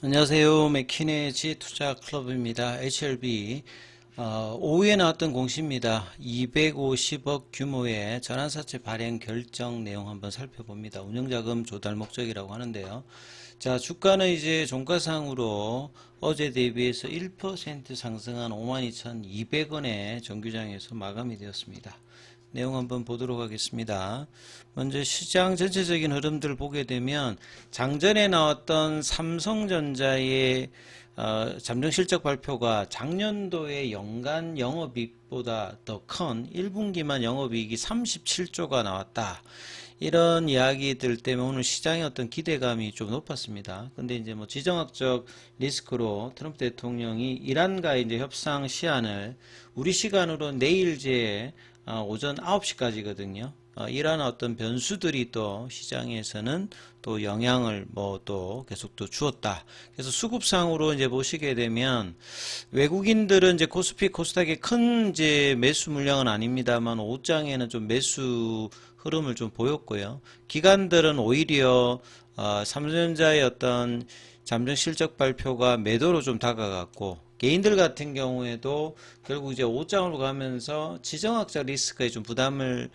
안녕하세요. 맥키네지 투자클럽입니다. HLB. 오후에 나왔던 공시입니다. 250억 규모의 전환사채 발행 결정 내용 한번 살펴봅니다. 운영자금 조달 목적이라고 하는데요. 자, 주가는 이제 종가상으로 어제 대비해서 1% 상승한 52,200원에 정규장에서 마감이 되었습니다. 내용 한번 보도록 하겠습니다. 먼저 시장 전체적인 흐름들을 보게 되면 장전에 나왔던 삼성전자의 잠정 실적 발표가 작년도의 연간 영업이익보다 더 큰 1분기만 영업이익이 37조가 나왔다. 이런 이야기들 때문에 오늘 시장의 어떤 기대감이 좀 높았습니다. 근데 이제 뭐 지정학적 리스크로 트럼프 대통령이 이란과의 이제 협상 시한을 우리 시간으로 내일제 오전 9시까지거든요. 이러한 어떤 변수들이 또 시장에서는 또 영향을 뭐 또 계속 또 주었다. 그래서 수급상으로 이제 보시게 되면 외국인들은 이제 코스피, 코스닥의 큰 이제 매수 물량은 아닙니다만 오장에는 좀 매수 흐름을 좀 보였고요. 기관들은 오히려 삼성전자의 어떤 잠정 실적 발표가 매도로 좀 다가갔고 개인들 같은 경우에도 결국 이제 5장으로 가면서 지정학적 리스크에 좀 부담을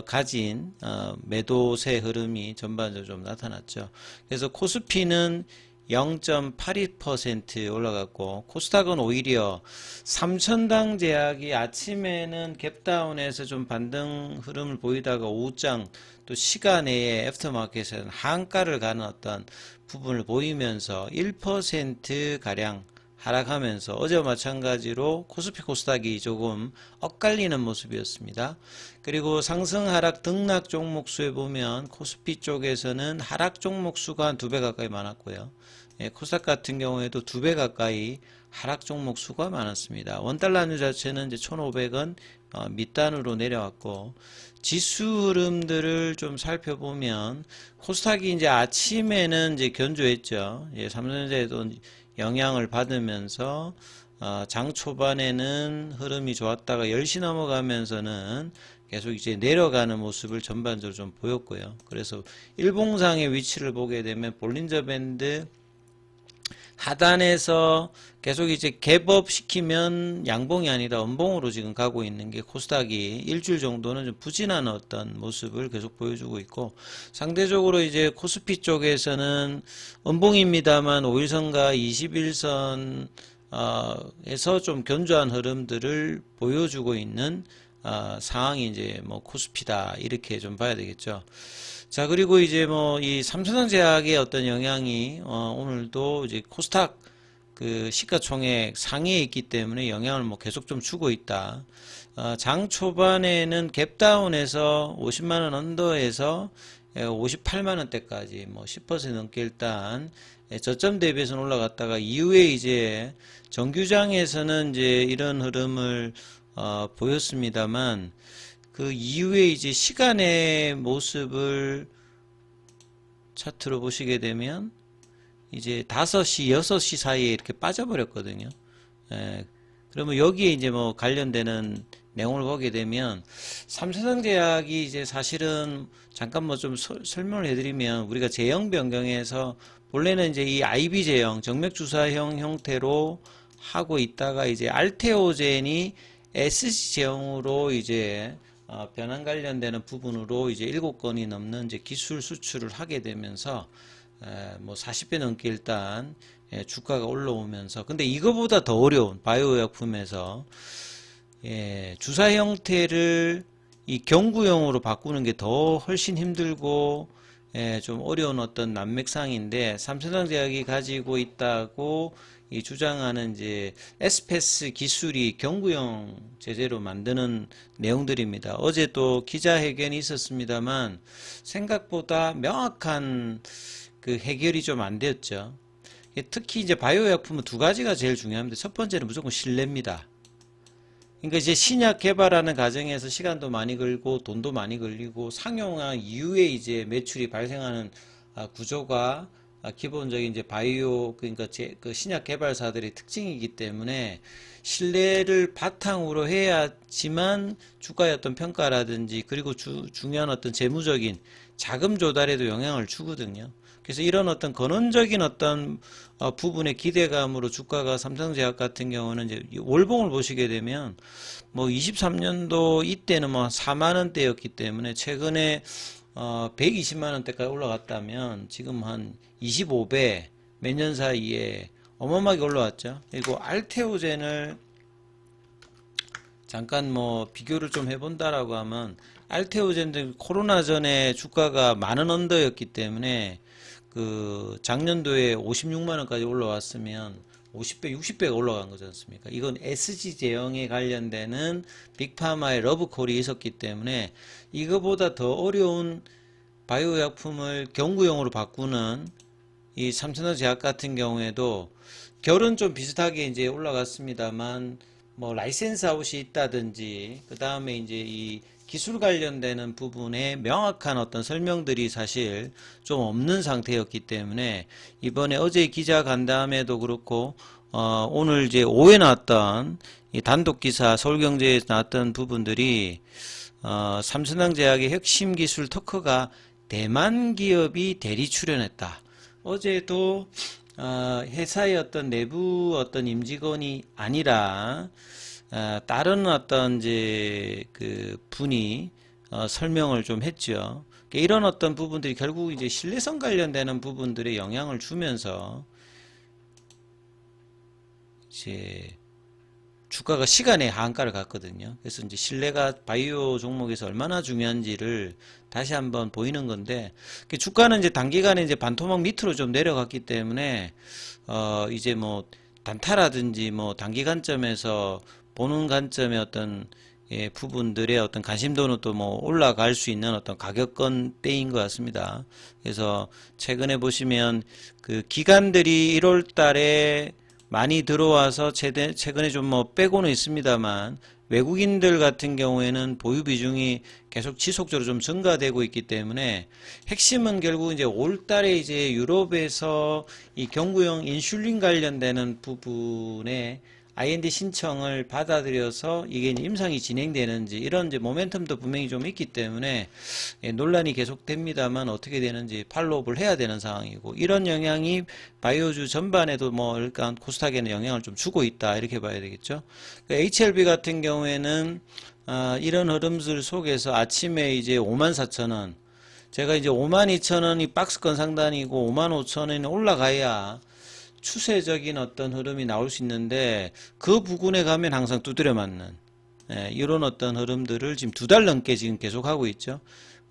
가진 매도세 흐름이 전반적으로 좀 나타났죠. 그래서 코스피는 0.82% 올라갔고 코스닥은 오히려 3천당 제약이 아침에는 갭다운에서 좀 반등 흐름을 보이다가 오후장 또 시간 내에 애프터마켓에서는 하한가를 가는 어떤 부분을 보이면서 1%가량 하락하면서 어제와 마찬가지로 코스피 코스닥이 조금 엇갈리는 모습이었습니다. 그리고 상승 하락 등락 종목 수에 보면 코스피 쪽에서는 하락 종목 수가 한 2배 가까이 많았고요. 코스닥 같은 경우에도 2배 가까이 하락 종목 수가 많았습니다. 원달러 환율 자체는 이제 1,500원 밑단으로 내려왔고 지수 흐름들을 좀 살펴보면 코스닥이 이제 아침에는 이제 견조했죠. 삼성전자에도 영향을 받으면서 장 초반에는 흐름이 좋았다가 10시 넘어가면서는 계속 이제 내려가는 모습을 전반적으로 좀 보였고요. 그래서 일봉상의 위치를 보게 되면 볼린저 밴드 하단에서 계속 이제 갭업 시키면 양봉이 아니라 음봉으로 지금 가고 있는 게 코스닥이 일주일 정도는 좀 부진한 어떤 모습을 계속 보여주고 있고 상대적으로 이제 코스피 쪽에서는 음봉입니다만 5일선과 21선 에서 좀 견조한 흐름들을 보여주고 있는 상황이 이제 뭐 코스피다 이렇게 좀 봐야 되겠죠. 자, 그리고 이제 뭐 이 삼성전자제약의 어떤 영향이 오늘도 이제 코스닥 그 시가총액 상위에 있기 때문에 영향을 뭐 계속 좀 주고 있다. 장 초반에는 갭다운에서 50만원 언더에서 58만원대까지 뭐 10% 넘게 일단 저점 대비해서는 올라갔다가 이후에 이제 정규장에서는 이제 이런 흐름을 보였습니다만 그 이후에 이제 시간의 모습을 차트로 보시게 되면 이제 5시, 6시 사이에 이렇게 빠져버렸거든요. 그러면 여기에 이제 뭐 관련되는 내용을 보게 되면 삼성전자제약이 이제 사실은 잠깐 뭐 좀 설명을 해드리면 우리가 제형 변경해서 본래는 이제 이 IB 제형, 정맥 주사형 형태로 하고 있다가 이제 알테오젠이 SC 제형으로 이제 변환 관련되는 부분으로 이제 7건이 넘는 이제 기술 수출을 하게 되면서 뭐 40배 넘게 일단 주가가 올라오면서 근데 이거보다 더 어려운 바이오薬품에서 주사 형태를 이 경구용으로 바꾸는 게 더 훨씬 힘들고 좀 어려운 어떤 난맥상인데 삼성전자제약이 가지고 있다고 이 주장하는 이제 에스페스 기술이 경구용 제재로 만드는 내용들입니다. 어제 또 기자회견이 있었습니다만 생각보다 명확한 그 해결이 좀 안 되었죠. 특히 이제 바이오薬품은 두 가지가 제일 중요합니다. 첫 번째는 무조건 신뢰입니다. 그러니까 이제 신약 개발하는 과정에서 시간도 많이 걸리고 돈도 많이 걸리고 상용화 이후에 이제 매출이 발생하는 구조가 기본적인 이제 바이오 그러니까 그 신약 개발사들의 특징이기 때문에 신뢰를 바탕으로 해야지만 주가의 어떤 평가라든지 그리고 중요한 어떤 재무적인 자금 조달에도 영향을 주거든요. 그래서 이런 어떤 근원적인 어떤 부분의 기대감으로 주가가 삼성제약 같은 경우는 이제 월봉을 보시게 되면 뭐 23년도 이때는 뭐 4만 원대였기 때문에 최근에 120만 원대까지 올라갔다면 지금 한 25배 몇 년 사이에 어마어마하게 올라왔죠. 그리고 알테오젠을 잠깐 뭐 비교를 좀 해본다라고 하면 알테오젠 코로나 전에 주가가 만원 언더였기 때문에 그 작년도에 56만 원까지 올라왔으면 50배, 60배가 올라간 거지 않습니까? 이건 SG 제형에 관련되는 빅파마의 러브콜이 있었기 때문에 이거보다 더 어려운 바이오 약품을 경구용으로 바꾸는 이 삼천원제약 같은 경우에도 결은 좀 비슷하게 이제 올라갔습니다만 뭐 라이센스 아웃이 있다든지 그 다음에 이제 이 기술 관련되는 부분에 명확한 어떤 설명들이 사실 좀 없는 상태였기 때문에 이번에 어제 기자 간담회도 그렇고 오늘 이제 오후에 나왔던 이 단독 기사 서울경제에서 나왔던 부분들이 삼천왕제약의 핵심 기술 특허가 대만 기업이 대리 출연했다. 어제도 회사의 어떤 내부 어떤 임직원이 아니라 다른 어떤 이제 그 분이 설명을 좀 했죠. 이런 어떤 부분들이 결국 이제 신뢰성 관련되는 부분들에 영향을 주면서 이제 주가가 시간의 하한가를 갔거든요. 그래서 이제 신뢰가 바이오 종목에서 얼마나 중요한지를 다시 한번 보이는 건데, 주가는 이제 단기간에 이제 반토막 밑으로 좀 내려갔기 때문에, 이제 뭐, 단타라든지 뭐, 단기간점에서 보는 관점의 어떤, 예, 부분들의 어떤 관심도는 또 뭐, 올라갈 수 있는 어떤 가격권 때인 것 같습니다. 그래서 최근에 보시면 그 기관들이 1월 달에 많이 들어와서 최근에 좀 뭐 빼고는 있습니다만 외국인들 같은 경우에는 보유 비중이 계속 지속적으로 좀 증가되고 있기 때문에 핵심은 결국 이제 올 달에 이제 유럽에서 이 경구용 인슐린 관련되는 부분에 IND 신청을 받아들여서 이게 이제 임상이 진행되는지 이런 이제 모멘텀도 분명히 좀 있기 때문에 논란이 계속됩니다만 어떻게 되는지 팔로우업을 해야 되는 상황이고 이런 영향이 바이오주 전반에도 뭐 일단 코스닥에는 영향을 좀 주고 있다 이렇게 봐야 되겠죠. HLB 같은 경우에는 이런 흐름들 속에서 아침에 이제 54,000원 제가 이제 52,000원이 박스권 상단이고 55,000원이 올라가야 추세적인 어떤 흐름이 나올 수 있는데 그 부근에 가면 항상 두드려 맞는 이런 어떤 흐름들을 지금 2달 넘게 지금 계속 하고 있죠.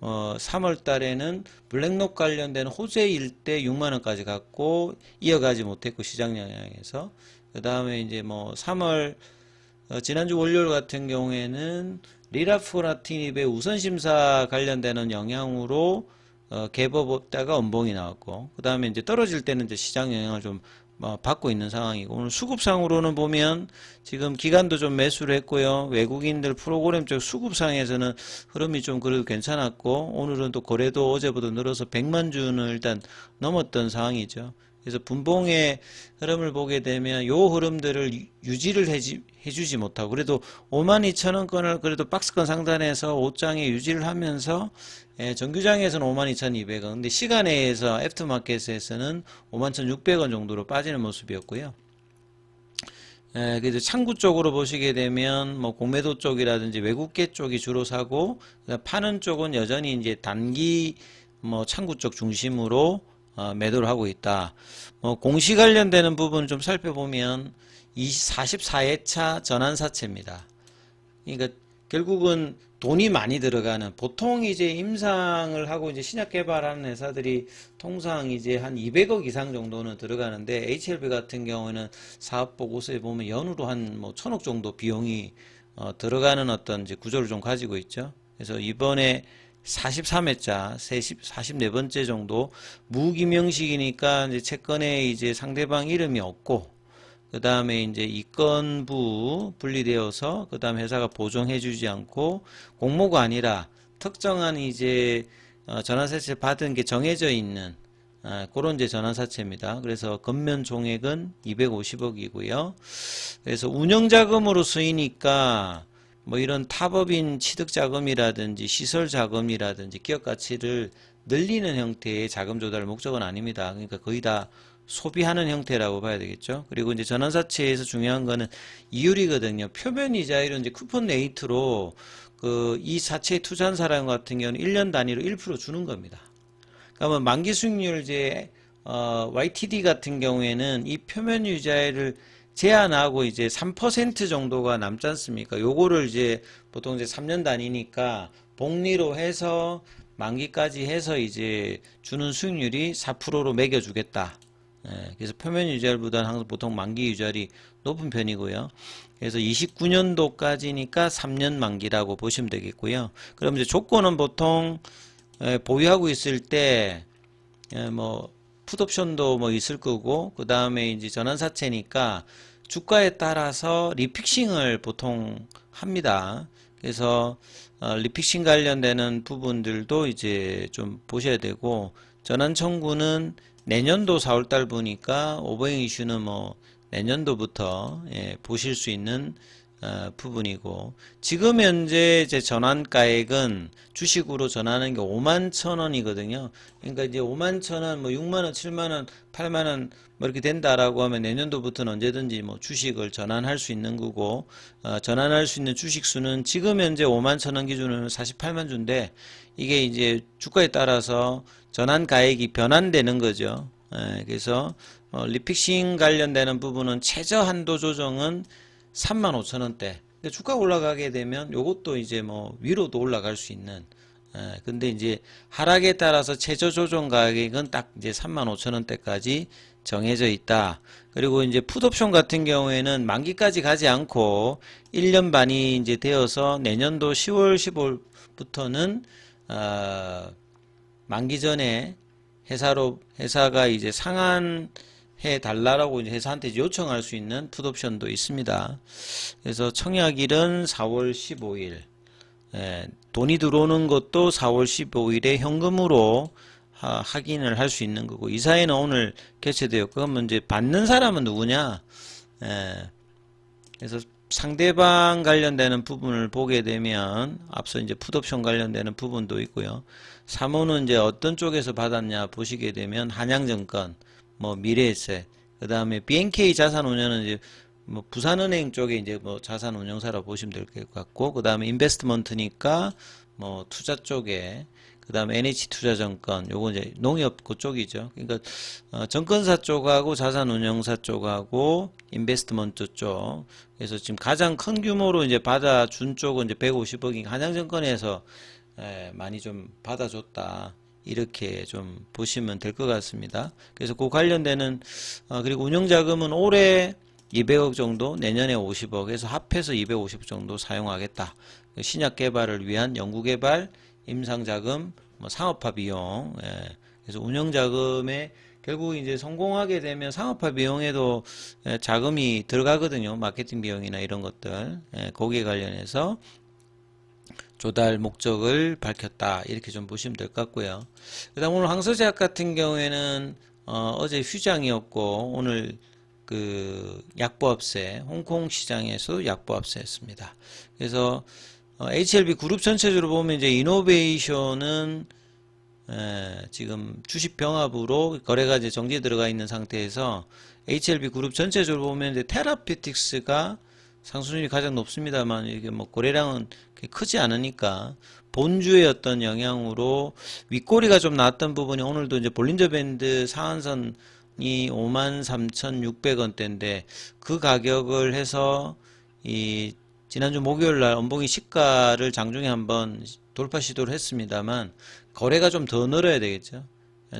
3월 달에는 블랙록 관련된 호재 일대 6만원까지 갔고 이어가지 못했고 시장 영향에서 그 다음에 이제 뭐 3월 지난주 월요일 같은 경우에는 리라포라티닙의 우선심사 관련되는 영향으로 개법업다가 음봉이 나왔고 그 다음에 이제 떨어질 때는 이제 시장 영향을 좀 받고 있는 상황이고 오늘 수급상으로는 보면 지금 기관도 좀 매수를 했고요. 외국인들 프로그램 쪽 수급상에서는 흐름이 좀 그래도 괜찮았고 오늘은 또 거래도 어제보다 늘어서 100만 주는 일단 넘었던 상황이죠. 그래서 분봉의 흐름을 보게 되면 요 흐름들을 유지를 해주지 못하고 그래도 52,000원권을 그래도 박스권 상단에서 5장에 유지를 하면서 정규장에서는 52,200원 근데 시간에서 애프터마켓에서는 51,600원 정도로 빠지는 모습이었고요. 그래서 창구 쪽으로 보시게 되면 뭐 공매도 쪽이라든지 외국계 쪽이 주로 사고 파는 쪽은 여전히 이제 단기 뭐 창구 쪽 중심으로 매도를 하고 있다. 공시 관련되는 부분 좀 살펴보면 44회차 전환사채입니다. 그러니까 결국은 돈이 많이 들어가는 보통 이제 임상을 하고 이제 신약 개발하는 회사들이 통상 이제 한 200억 이상 정도는 들어가는데 HLB 같은 경우에는 사업 보고서에 보면 연으로 한 뭐 1,000억 정도 비용이 들어가는 어떤 이제 구조를 좀 가지고 있죠. 그래서 이번에 43회차, 44번째 정도 무기명식이니까 이제 채권에 이제 상대방 이름이 없고 그 다음에 이제 이건부 분리되어서 그 다음 회사가 보정해주지 않고 공모가 아니라 특정한 이제 전환사채 받은 게 정해져 있는 그런 이제 전환사채입니다. 그래서 건면 총액은 250억이고요. 그래서 운영자금으로 쓰이니까 뭐 이런 타법인 취득자금이라든지 시설자금이라든지 기업가치를 늘리는 형태의 자금 조달 목적은 아닙니다. 그러니까 거의 다 소비하는 형태라고 봐야 되겠죠. 그리고 이제 전환사채에서 중요한 거는 이율이거든요. 표면 이자율은 이제 쿠폰 레이트로 이 사채에 투자한 사람 같은 경우는 1년 단위로 1% 주는 겁니다. 그러면 만기 수익률 이제 YTD 같은 경우에는 이 표면 이자율을 제한하고 이제 3% 정도가 남지 않습니까? 요거를 이제 보통 이제 3년 단위니까 복리로 해서 만기까지 해서 이제 주는 수익률이 4%로 매겨주겠다. 예, 그래서 표면 유지율보다는 항상 보통 만기 유지율이 높은 편이고요. 그래서 29년도까지니까 3년 만기라고 보시면 되겠고요. 그럼 이제 조건은 보통 보유하고 있을 때 뭐 풋옵션도 뭐 있을 거고, 그 다음에 이제 전환사채니까 주가에 따라서 리픽싱을 보통 합니다. 그래서 리픽싱 관련되는 부분들도 이제 좀 보셔야 되고, 전환 청구는 내년도 4월달 보니까 오버행 이슈는 뭐 내년도부터 보실 수 있는 부분이고, 지금 현재 제 전환가액은 주식으로 전하는 게 51,000원이거든요. 그러니까 이제 51,000원, 뭐 6만원, 7만원, 8만원 뭐 이렇게 된다라고 하면 내년도부터는 언제든지 뭐 주식을 전환할 수 있는 거고, 전환할 수 있는 주식 수는 지금 현재 51,000원 기준으로 48만 주인데, 이게 이제 주가에 따라서 전환가액이 변환되는 거죠. 그래서 리픽싱 관련되는 부분은 최저 한도 조정은 35,000원대. 근데 주가 올라가게 되면 요것도 이제 뭐 위로도 올라갈 수 있는. 근데 이제 하락에 따라서 최저 조정 가격은 딱 이제 35,000원대까지 정해져 있다. 그리고 이제 풋옵션 같은 경우에는 만기까지 가지 않고 1년 반이 이제 되어서 내년도 10월 15일부터는 만기 전에 회사가 이제 상환해 달라고 이제 회사한테 요청할 수 있는 풋옵션도 있습니다. 그래서 청약일은 4월 15일. 돈이 들어오는 것도 4월 15일에 현금으로 확인을 할 수 있는 거고, 이사회는 오늘 개최되었고, 그러면 이제 받는 사람은 누구냐? 그래서 상대방 관련되는 부분을 보게 되면 앞서 이제 풋옵션 관련되는 부분도 있고요. 사모는 이제 어떤 쪽에서 받았냐 보시게 되면 한양증권, 뭐 미래에셋, 그 다음에 BNK 자산운용은 이제 뭐 부산은행 쪽에 이제 뭐 자산운용사라고 보시면 될 것 같고, 그 다음에 인베스트먼트니까 뭐 투자 쪽에, 그 다음에 NH투자증권, 요거 이제 농협 그쪽이죠. 그러니까 증권사 쪽하고 자산운용사 쪽하고 인베스트먼트 쪽. 그래서 지금 가장 큰 규모로 이제 받아준 쪽은 이제 150억인 한양증권에서 많이 좀 받아줬다. 이렇게 좀 보시면 될 것 같습니다. 그래서 그 관련되는 그리고 운영자금은 올해 200억 정도, 내년에 50억 해서 합해서 250억 정도 사용하겠다. 신약 개발을 위한 연구개발, 임상자금, 뭐 상업화 비용. 그래서 운영자금에 결국 이제 성공하게 되면 상업화 비용에도 자금이 들어가거든요. 마케팅 비용이나 이런 것들. 거기에 관련해서 조달 목적을 밝혔다. 이렇게 좀 보시면 될 것 같고요. 그 다음 오늘 황서제약 같은 경우에는 어제 휴장이었고, 오늘 그 약보합세, 홍콩 시장에서 약보합세 했습니다. 그래서 HLB 그룹 전체적으로 보면 이제 이노베이션은 지금 주식 병합으로 거래가 이제 정지에 들어가 있는 상태에서 HLB 그룹 전체적으로 보면 이제 테라피틱스가 상승률이 가장 높습니다만, 이게 뭐 거래량은 크지 않으니까 본주의 어떤 영향으로 윗꼬리가 좀 나왔던 부분이 오늘도 이제 볼린저 밴드 상한선이 53,600원대인데 그 가격을 해서 이 지난주 목요일날 연봉이 시가를 장중에 한번 돌파 시도를 했습니다만 거래가 좀 더 늘어야 되겠죠.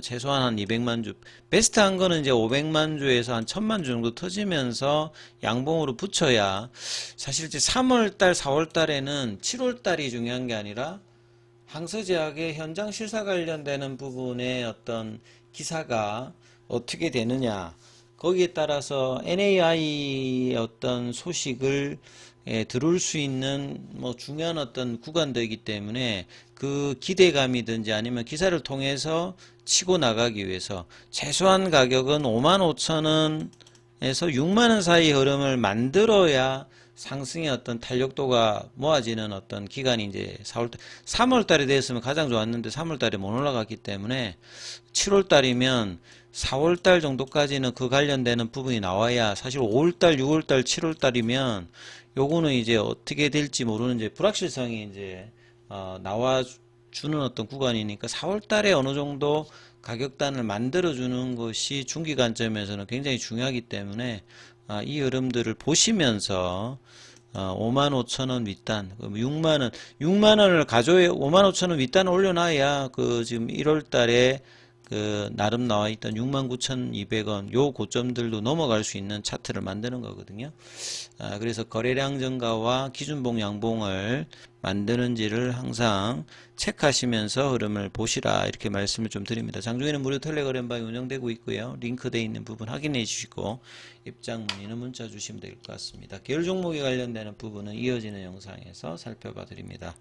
최소한 한 200만 주. 베스트한 거는 이제 500만 주에서 한 1000만 주 정도 터지면서 양봉으로 붙여야, 사실 이제 3월달, 4월달에는 7월달이 중요한 게 아니라 항서제약의 현장 실사 관련되는 부분의 어떤 기사가 어떻게 되느냐, 거기에 따라서 NAI의 어떤 소식을 들을 수 있는 뭐 중요한 어떤 구간들이기 때문에 그 기대감이든지 아니면 기사를 통해서 치고 나가기 위해서 최소한 가격은 55,000원에서 6만원 사이 흐름을 만들어야 상승의 어떤 탄력도가 모아지는 어떤 기간이 이제 3월 달에 됐으면 가장 좋았는데 3월 달에 못 올라갔기 때문에 7월 달이면 4월 달 정도까지는 그 관련되는 부분이 나와야, 사실 5월 달, 6월 달, 7월 달이면 요거는 이제 어떻게 될지 모르는 이제 불확실성이 이제 나와 주는 어떤 구간이니까 4월 달에 어느 정도 가격단을 만들어 주는 것이 중기 관점에서는 굉장히 중요하기 때문에 이 흐름들을 보시면서 55,000원 윗단, 6만원을 가져야, 55,000원 윗단을 올려놔야 그 지금 1월 달에 그 나름 나와 있던 69,200원 요 고점들도 넘어갈 수 있는 차트를 만드는 거거든요. 그래서 거래량 증가와 기준봉 양봉을 만드는지를 항상 체크하시면서 흐름을 보시라, 이렇게 말씀을 좀 드립니다. 장중에는 무료 텔레그램방이 운영되고 있고요. 링크되어 있는 부분 확인해 주시고 입장 문의는 문자 주시면 될 것 같습니다. 계열 종목에 관련되는 부분은 이어지는 영상에서 살펴봐 드립니다.